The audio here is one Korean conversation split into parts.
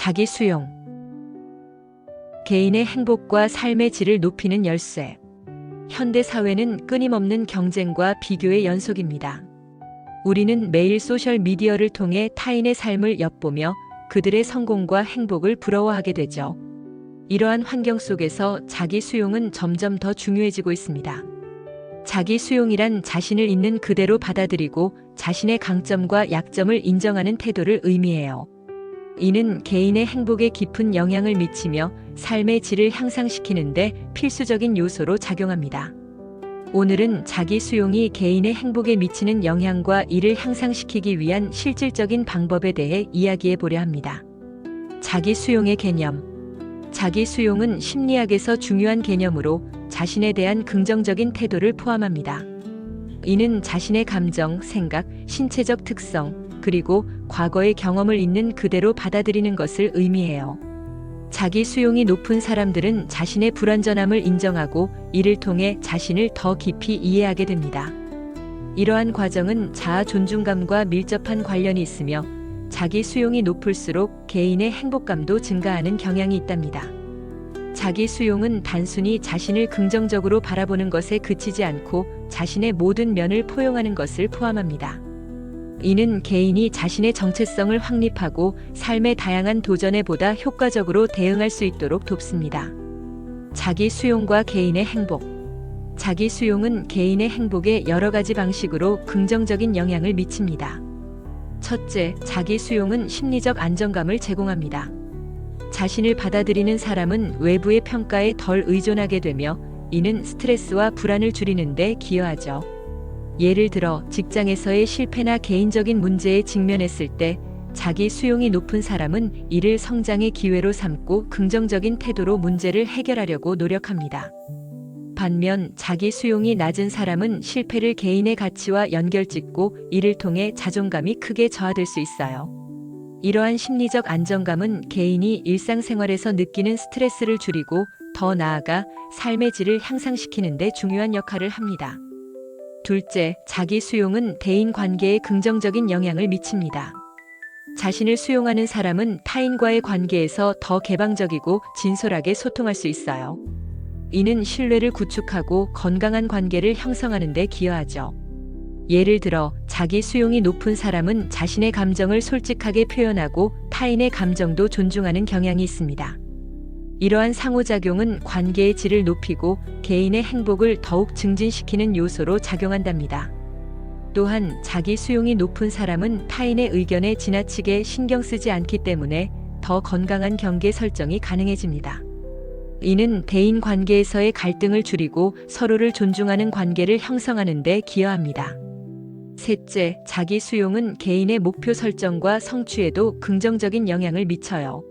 자기 수용. 개인의 행복과 삶의 질을 높이는 열쇠. 현대 사회는 끊임없는 경쟁과 비교의 연속입니다. 우리는 매일 소셜 미디어를 통해 타인의 삶을 엿보며 그들의 성공과 행복을 부러워하게 되죠. 이러한 환경 속에서 자기 수용은 점점 더 중요해지고 있습니다. 자기 수용이란 자신을 있는 그대로 받아들이고 자신의 강점과 약점을 인정하는 태도를 의미해요. 이는 개인의 행복에 깊은 영향을 미치며 삶의 질을 향상시키는데 필수적인 요소로 작용합니다. 오늘은 자기 수용이 개인의 행복에 미치는 영향과 이를 향상시키기 위한 실질적인 방법에 대해 이야기해 보려 합니다. 자기 수용의 개념. 자기 수용은 심리학에서 중요한 개념으로 자신에 대한 긍정적인 태도를 포함합니다. 이는 자신의 감정, 생각, 신체적 특성, 그리고 과거의 경험을 있는 그대로 받아들이는 것을 의미해요. 자기 수용이 높은 사람들은 자신의 불완전함을 인정하고 이를 통해 자신을 더 깊이 이해하게 됩니다. 이러한 과정은 자아 존중감과 밀접한 관련이 있으며 자기 수용이 높을수록 개인의 행복감도 증가하는 경향이 있답니다. 자기 수용은 단순히 자신을 긍정적으로 바라보는 것에 그치지 않고 자신의 모든 면을 포용하는 것을 포함합니다. 이는 개인이 자신의 정체성을 확립하고 삶의 다양한 도전에 보다 효과적으로 대응할 수 있도록 돕습니다. 자기 수용과 개인의 행복. 자기 수용은 개인의 행복에 여러 가지 방식으로 긍정적인 영향을 미칩니다. 첫째, 자기 수용은 심리적 안정감을 제공합니다. 자신을 받아들이는 사람은 외부의 평가에 덜 의존하게 되며 이는 스트레스와 불안을 줄이는 데 기여하죠. 예를 들어 직장에서의 실패나 개인적인 문제에 직면했을 때 자기 수용이 높은 사람은 이를 성장의 기회로 삼고 긍정적인 태도로 문제를 해결하려고 노력합니다. 반면 자기 수용이 낮은 사람은 실패를 개인의 가치와 연결짓고 이를 통해 자존감이 크게 저하될 수 있어요. 이러한 심리적 안정감은 개인이 일상생활에서 느끼는 스트레스를 줄이고 더 나아가 삶의 질을 향상시키는 데 중요한 역할을 합니다. 둘째, 자기 수용은 대인 관계에 긍정적인 영향을 미칩니다. 자신을 수용하는 사람은 타인과의 관계에서 더 개방적이고 진솔하게 소통할 수 있어요. 이는 신뢰를 구축하고 건강한 관계를 형성하는 데 기여하죠. 예를 들어 자기 수용이 높은 사람은 자신의 감정을 솔직하게 표현하고 타인의 감정도 존중하는 경향이 있습니다. 이러한 상호작용은 관계의 질을 높이고 개인의 행복을 더욱 증진시키는 요소로 작용한답니다. 또한 자기 수용이 높은 사람은 타인의 의견에 지나치게 신경 쓰지 않기 때문에 더 건강한 경계 설정이 가능해집니다. 이는 대인 관계에서의 갈등을 줄이고 서로를 존중하는 관계를 형성하는 데 기여합니다. 셋째, 자기 수용은 개인의 목표 설정과 성취에도 긍정적인 영향을 미쳐요.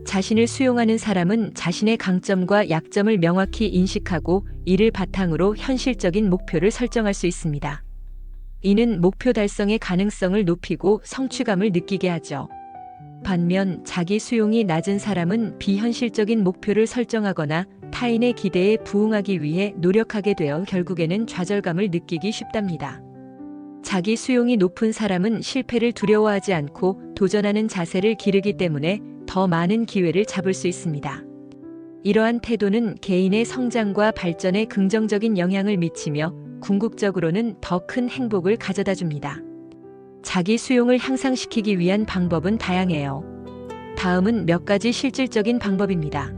자신을 수용하는 사람은 자신의 강점과 약점을 명확히 인식하고 이를 바탕으로 현실적인 목표를 설정할 수 있습니다. 이는 목표 달성의 가능성을 높이고 성취감을 느끼게 하죠. 반면 자기 수용이 낮은 사람은 비현실적인 목표를 설정하거나 타인의 기대에 부응하기 위해 노력하게 되어 결국에는 좌절감을 느끼기 쉽답니다. 자기 수용이 높은 사람은 실패를 두려워하지 않고 도전하는 자세를 기르기 때문에 더 많은 기회를 잡을 수 있습니다. 이러한 태도는 개인의 성장과 발전에 긍정적인 영향을 미치며 궁극적으로는 더 큰 행복을 가져다 줍니다. 자기 수용을 향상시키기 위한 방법은 다양해요. 다음은 몇 가지 실질적인 방법입니다.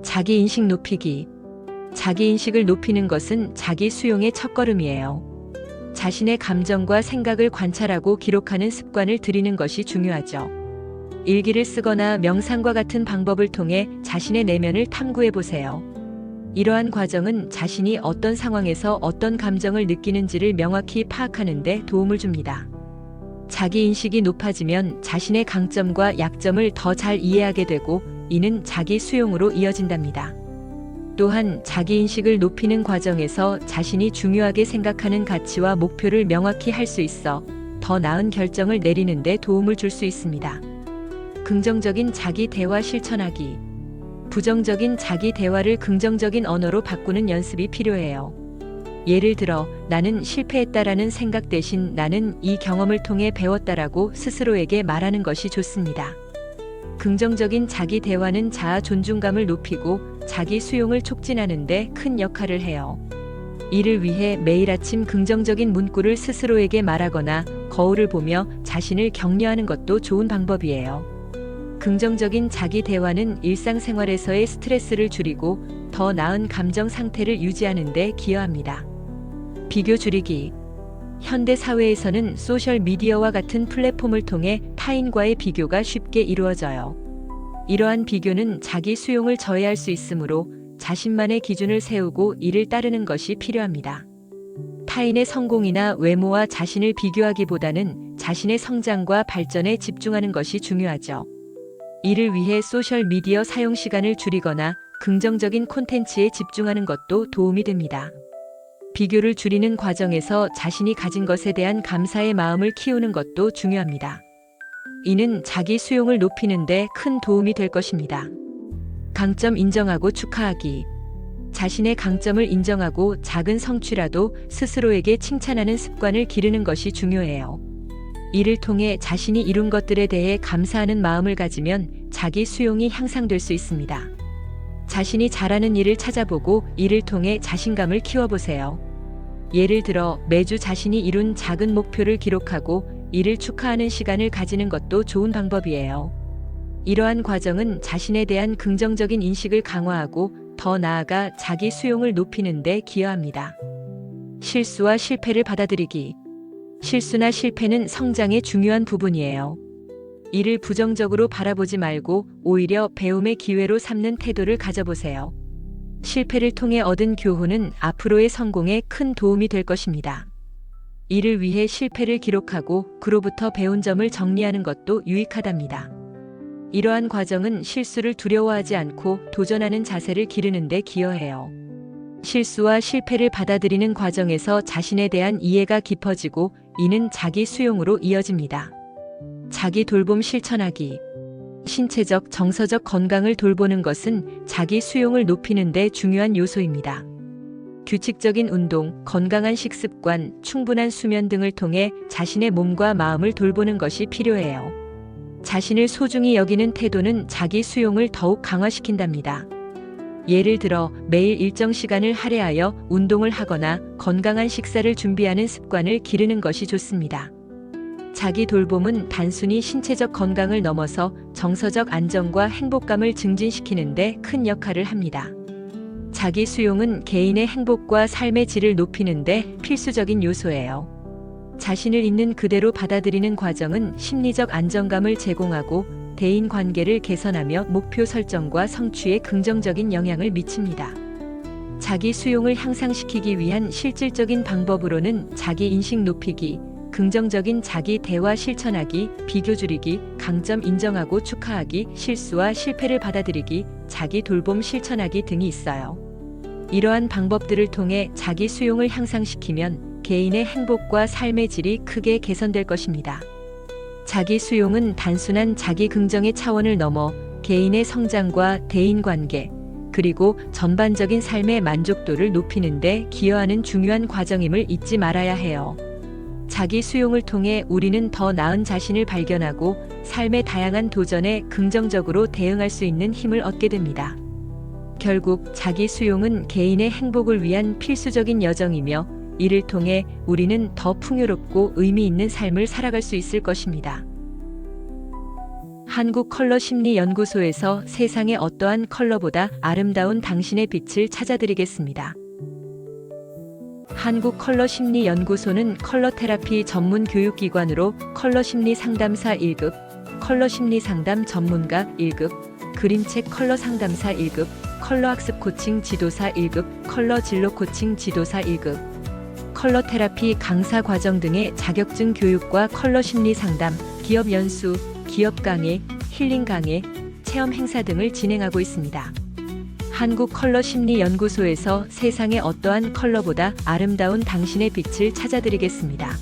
자기 인식 높이기. 자기 인식을 높이는 것은 자기 수용의 첫걸음이에요. 자신의 감정과 생각을 관찰하고 기록하는 습관을 들이는 것이 중요하죠. 일기를 쓰거나 명상과 같은 방법을 통해 자신의 내면을 탐구해 보세요. 이러한 과정은 자신이 어떤 상황에서 어떤 감정을 느끼는지를 명확히 파악하는 데 도움을 줍니다. 자기 인식이 높아지면 자신의 강점과 약점을 더 잘 이해하게 되고 이는 자기 수용으로 이어진답니다. 또한 자기 인식을 높이는 과정에서 자신이 중요하게 생각하는 가치와 목표를 명확히 할 수 있어 더 나은 결정을 내리는 데 도움을 줄 수 있습니다. 긍정적인 자기 대화 실천하기. 부정적인 자기 대화를 긍정적인 언어로 바꾸는 연습이 필요해요. 예를 들어 나는 실패했다라는 생각 대신 나는 이 경험을 통해 배웠다라고 스스로에게 말하는 것이 좋습니다. 긍정적인 자기 대화는 자아 존중감을 높이고 자기 수용을 촉진하는 데 큰 역할을 해요. 이를 위해 매일 아침 긍정적인 문구를 스스로에게 말하거나 거울을 보며 자신을 격려하는 것도 좋은 방법이에요. 긍정적인 자기 대화는 일상생활에서의 스트레스를 줄이고 더 나은 감정 상태를 유지하는 데 기여합니다. 비교 줄이기. 현대 사회에서는 소셜 미디어와 같은 플랫폼을 통해 타인과의 비교가 쉽게 이루어져요. 이러한 비교는 자기 수용을 저해할 수 있으므로 자신만의 기준을 세우고 이를 따르는 것이 필요합니다. 타인의 성공이나 외모와 자신을 비교하기보다는 자신의 성장과 발전에 집중하는 것이 중요하죠. 이를 위해 소셜 미디어 사용 시간을 줄이거나 긍정적인 콘텐츠에 집중하는 것도 도움이 됩니다. 비교를 줄이는 과정에서 자신이 가진 것에 대한 감사의 마음을 키우는 것도 중요합니다. 이는 자기 수용을 높이는 데 큰 도움이 될 것입니다. 강점 인정하고 축하하기. 자신의 강점을 인정하고 작은 성취라도 스스로에게 칭찬하는 습관을 기르는 것이 중요해요. 이를 통해 자신이 이룬 것들에 대해 감사하는 마음을 가지면 자기 수용이 향상될 수 있습니다. 자신이 잘하는 일을 찾아보고 이를 통해 자신감을 키워보세요. 예를 들어 매주 자신이 이룬 작은 목표를 기록하고 이를 축하하는 시간을 가지는 것도 좋은 방법이에요. 이러한 과정은 자신에 대한 긍정적인 인식을 강화하고 더 나아가 자기 수용을 높이는 데 기여합니다. 실수와 실패를 받아들이기. 실수나 실패는 성장의 중요한 부분이에요. 이를 부정적으로 바라보지 말고 오히려 배움의 기회로 삼는 태도를 가져보세요. 실패를 통해 얻은 교훈은 앞으로의 성공에 큰 도움이 될 것입니다. 이를 위해 실패를 기록하고 그로부터 배운 점을 정리하는 것도 유익하답니다. 이러한 과정은 실수를 두려워하지 않고 도전하는 자세를 기르는 데 기여해요. 실수와 실패를 받아들이는 과정에서 자신에 대한 이해가 깊어지고 이는 자기 수용으로 이어집니다. 자기 돌봄 실천하기. 신체적, 정서적 건강을 돌보는 것은 자기 수용을 높이는 데 중요한 요소입니다. 규칙적인 운동, 건강한 식습관, 충분한 수면 등을 통해 자신의 몸과 마음을 돌보는 것이 필요해요. 자신을 소중히 여기는 태도는 자기 수용을 더욱 강화시킨답니다. 예를 들어 매일 일정 시간을 할애하여 운동을 하거나 건강한 식사를 준비하는 습관을 기르는 것이 좋습니다. 자기 돌봄은 단순히 신체적 건강을 넘어서 정서적 안정과 행복감을 증진시키는 데 큰 역할을 합니다. 자기 수용은 개인의 행복과 삶의 질을 높이는 데 필수적인 요소예요. 자신을 있는 그대로 받아들이는 과정은 심리적 안정감을 제공하고 대인 관계를 개선하며 목표 설정과 성취에 긍정적인 영향을 미칩니다. 자기 수용을 향상시키기 위한 실질적인 방법으로는 자기 인식 높이기, 긍정적인 자기 대화 실천하기, 비교 줄이기, 강점 인정하고 축하하기, 실수와 실패를 받아들이기, 자기 돌봄 실천하기 등이 있어요. 이러한 방법들을 통해 자기 수용을 향상시키면 개인의 행복과 삶의 질이 크게 개선될 것입니다. 자기 수용은 단순한 자기 긍정의 차원을 넘어 개인의 성장과 대인관계, 그리고 전반적인 삶의 만족도를 높이는 데 기여하는 중요한 과정임을 잊지 말아야 해요. 자기 수용을 통해 우리는 더 나은 자신을 발견하고 삶의 다양한 도전에 긍정적으로 대응할 수 있는 힘을 얻게 됩니다. 결국 자기 수용은 개인의 행복을 위한 필수적인 여정이며 이를 통해 우리는 더 풍요롭고 의미 있는 삶을 살아갈 수 있을 것입니다. 한국컬러심리연구소에서 세상의 어떠한 컬러보다 아름다운 당신의 빛을 찾아드리겠습니다. 한국컬러심리연구소는 컬러테라피 전문 교육기관으로 컬러심리 상담사 1급, 컬러심리 상담 전문가 1급, 그림책 컬러 상담사 1급, 컬러학습 코칭 지도사 1급, 컬러 진로 코칭 지도사 1급, 컬러테라피 강사 과정 등의 자격증 교육과 컬러심리 상담, 기업 연수, 기업 강의, 힐링 강의, 체험 행사 등을 진행하고 있습니다. 한국컬러심리연구소에서 세상의 어떠한 컬러보다 아름다운 당신의 빛을 찾아드리겠습니다.